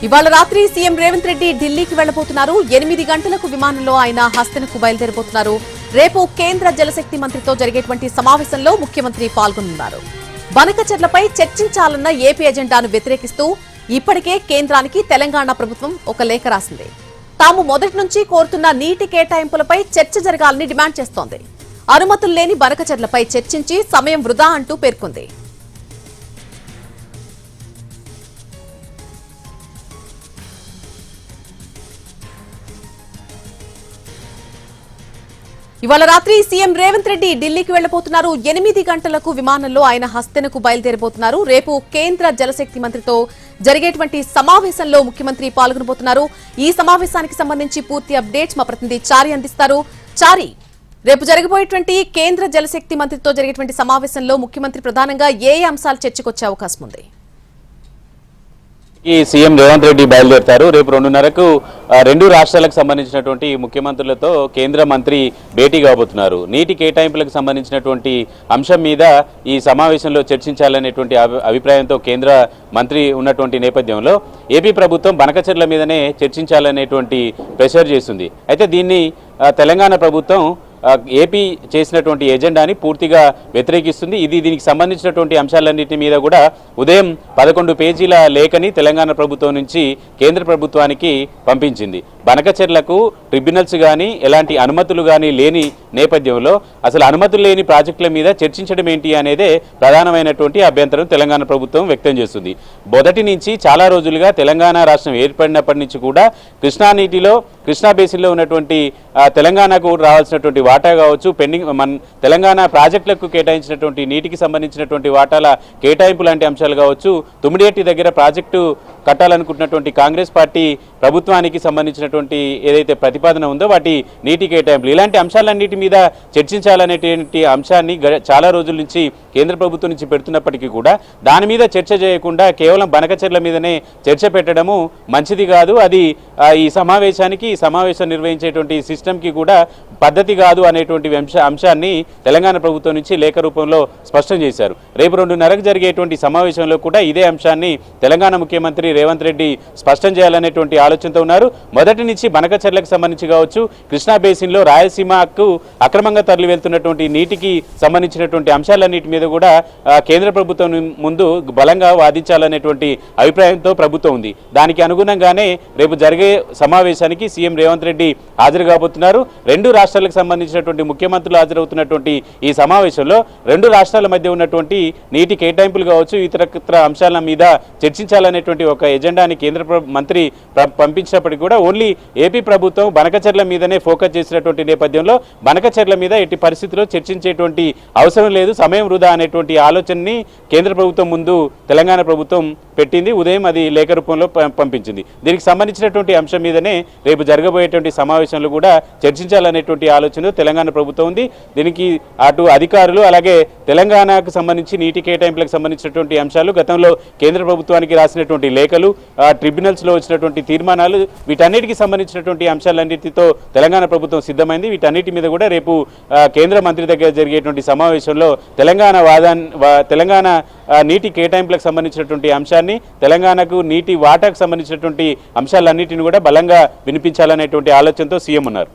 ఇవాళ రాత్రి సీఎం రేవంత్ రెడ్డి ఢిల్లీకి వెళ్లబోతున్నారు. 8 గంటలకు విమానంలో ఆయన హస్తనకు బయలుదేరబోతున్నారు. రేపు కేంద్ర జలశక్తి మంత్రితో జరిగేటువంటి సమావేశంలో ముఖ్యమంత్రి పాల్గొనున్నారు. బనకచెర్లపై చర్చించాలన్న ఏపీ ఎజెండాను వ్యతిరేకిస్తూ ఇప్పటికే కేంద్రానికి తెలంగాణ ప్రభుత్వం ఒక లేఖ రాసింది. తాము మొదటి నుంచి కోరుతున్న నీటి కేటాయింపులపై చర్చ జరగాలని డిమాండ్ చేస్తోంది. అనుమతులు లేని బనకచెర్లపై చర్చించి సమయం వృధా అంటూ పేర్కొంది. ఇవాళ రాత్రి సీఎం రేవంత్ రెడ్డి ఢిల్లీకి వెళ్లబోతున్నారు. 8 గంటలకు విమానంలో ఆయన హస్తనకు బయలుదేరబోతున్నారు. రేపు కేంద్ర జలశక్తి మంత్రితో జరిగేటువంటి సమావేశంలో ముఖ్యమంత్రి పాల్గొనబోతున్నారు. ఈ సమావేశానికి సంబంధించి పూర్తి అప్డేట్స్ మా ప్రతినిధి చారి అందిస్తారు. చారి, రేపు జరగబోయేటువంటి కేంద్ర జలశక్తి మంత్రితో జరిగేటువంటి సమావేశంలో ముఖ్యమంత్రి ప్రధానంగా ఏ అంశాలు చర్చకొచ్చే అవకాశం ఉంది? సీఎం రేవంత్ రెడ్డి బయలుదేరుతారు. రేపు 2:30కు రెండు రాష్ట్రాలకు సంబంధించినటువంటి ముఖ్యమంత్రులతో కేంద్ర మంత్రి భేటీ కాబోతున్నారు. నీటి కేటాయింపులకు సంబంధించినటువంటి అంశం మీద ఈ సమావేశంలో చర్చించాలనేటువంటి అభిప్రాయంతో కేంద్ర మంత్రి ఉన్నటువంటి నేపథ్యంలో ఏపీ ప్రభుత్వం బనకచెర్ల మీదనే చర్చించాలనేటువంటి ప్రెషర్ చేస్తుంది. అయితే దీన్ని తెలంగాణ ప్రభుత్వం ఏపీ చేసినటువంటి ఎజెండాని పూర్తిగా వ్యతిరేకిస్తుంది. దీనికి సంబంధించినటువంటి అంశాలన్నింటి మీద కూడా ఉదయం 11 పేజీల లేఖని తెలంగాణ ప్రభుత్వం నుంచి కేంద్ర ప్రభుత్వానికి పంపించింది. బనకచెర్లకు ట్రిబ్యునల్స్ కానీ ఎలాంటి అనుమతులు కానీ లేని నేపథ్యంలో అసలు అనుమతులు లేని ప్రాజెక్టుల మీద చర్చించడం ఏంటి అనేదే ప్రధానమైనటువంటి అభ్యంతరం తెలంగాణ ప్రభుత్వం వ్యక్తం చేస్తుంది. మొదటి నుంచి చాలా రోజులుగా తెలంగాణ రాష్ట్రం ఏర్పడినప్పటి నుంచి కూడా కృష్ణా బేసిన్లో ఉన్నటువంటి తెలంగాణకు రావాల్సినటువంటి వాటా కావచ్చు, పెండింగ్ తెలంగాణ ప్రాజెక్టులకు కేటాయించినటువంటి నీటికి సంబంధించినటువంటి వాటాల కేటాయింపు లాంటి అంశాలు కావచ్చు, తుమ్మిడిహట్టి దగ్గర ప్రాజెక్టు కట్టాలనుకుంటున్నటువంటి కాంగ్రెస్ పార్టీ ప్రభుత్వానికి సంబంధించినటువంటి ఏదైతే ప్రతిపాదన ఉందో వాటి నీటి కేటాయింపులు ఇలాంటి అంశాలన్నిటి మీద చర్చించాలనేటువంటి అంశాన్ని చాలా రోజుల నుంచి కేంద్ర ప్రభుత్వం నుంచి పెడుతున్నప్పటికీ కూడా దాని మీద చర్చ చేయకుండా కేవలం బనకచెర్ల మీదనే చర్చ పెట్టడము మంచిది కాదు. అది ఈ సమావేశం నిర్వహించేటువంటి సిస్టమ్కి కూడా పద్ధతి కాదు అనేటువంటి అంశాన్ని తెలంగాణ ప్రభుత్వం నుంచి లేఖ రూపంలో స్పష్టం చేశారు. రేపు 2:30కు జరిగేటువంటి సమావేశంలో కూడా ఇదే అంశాన్ని తెలంగాణ ముఖ్యమంత్రి రేవంత్ రెడ్డి స్పష్టం చేయాలనేటువంటి ఆలోచనతో ఉన్నారు. మొదటి నుంచి బనకచెర్లకు సంబంధించి కావచ్చు, కృష్ణా బేసిన్లో రాయలసీమకు అక్రమంగా తరలి వెళ్తున్నటువంటి నీటికి సంబంధించినటువంటి అంశాలన్నిటి మీద కూడా కేంద్ర ప్రభుత్వం ముందు బలంగా వాదించాలనేటువంటి అభిప్రాయంతో ప్రభుత్వం ఉంది. దానికి అనుగుణంగానే రేపు జరిగే సమావేశానికి సీఎం రేవంత్ రెడ్డి హాజరు కాబోతున్నారు. రెండు రాష్ట్రాలకు సంబంధించినటువంటి ముఖ్యమంత్రులు హాజరవుతున్నటువంటి ఈ సమావేశంలో రెండు రాష్ట్రాల మధ్య ఉన్నటువంటి నీటి కేటాయింపులు కావచ్చు, ఇతర అంశాల మీద చర్చించాలనేటువంటి ఒక ఎజెండాని కేంద్ర మంత్రి పంపించినప్పటికీ కూడా ఓన్లీ ఏపీ ప్రభుత్వం బనకచెర్ల మీదనే ఫోకస్ చేసినటువంటి నేపథ్యంలో బనకచెర్ల మీద ఎట్టి పరిస్థితుల్లో చర్చించేటువంటి అవసరం లేదు, సమయం వృధా అనేటువంటి ఆలోచనని కేంద్ర ప్రభుత్వం ముందు తెలంగాణ ప్రభుత్వం పెట్టింది. ఉదయం అది లేఖ రూపంలో పంపించింది. దీనికి సంబంధించినటువంటి అంశం మీదనే రేపు జరగబోయేటువంటి సమావేశంలో కూడా చర్చించాలనేటువంటి ఆలోచన తెలంగాణ ప్రభుత్వం ఉంది. దీనికి అటు అధికారులు అలాగే తెలంగాణకు సంబంధించి నీటి కేటాయింపులకు సంబంధించినటువంటి అంశాలు, గతంలో కేంద్ర ప్రభుత్వానికి రాసినటువంటి లేఖలు, ట్రిబ్యునల్స్లో వచ్చినటువంటి తీర్మానాలు, వీటన్నిటికి సంబంధించినటువంటి అంశాలన్నిటితో తెలంగాణ ప్రభుత్వం సిద్ధమైంది. వీటన్నిటి మీద కూడా రేపు కేంద్ర మంత్రి దగ్గర జరిగేటువంటి సమావేశంలో తెలంగాణ నీటి కేటాయింపులకు సంబంధించినటువంటి అంశాన్ని, తెలంగాణకు నీటి వాటాకు సంబంధించినటువంటి అంశాలన్నిటిని కూడా బలంగా వినిపించాలనేటువంటి ఆలోచనతో సీఎం ఉన్నారు.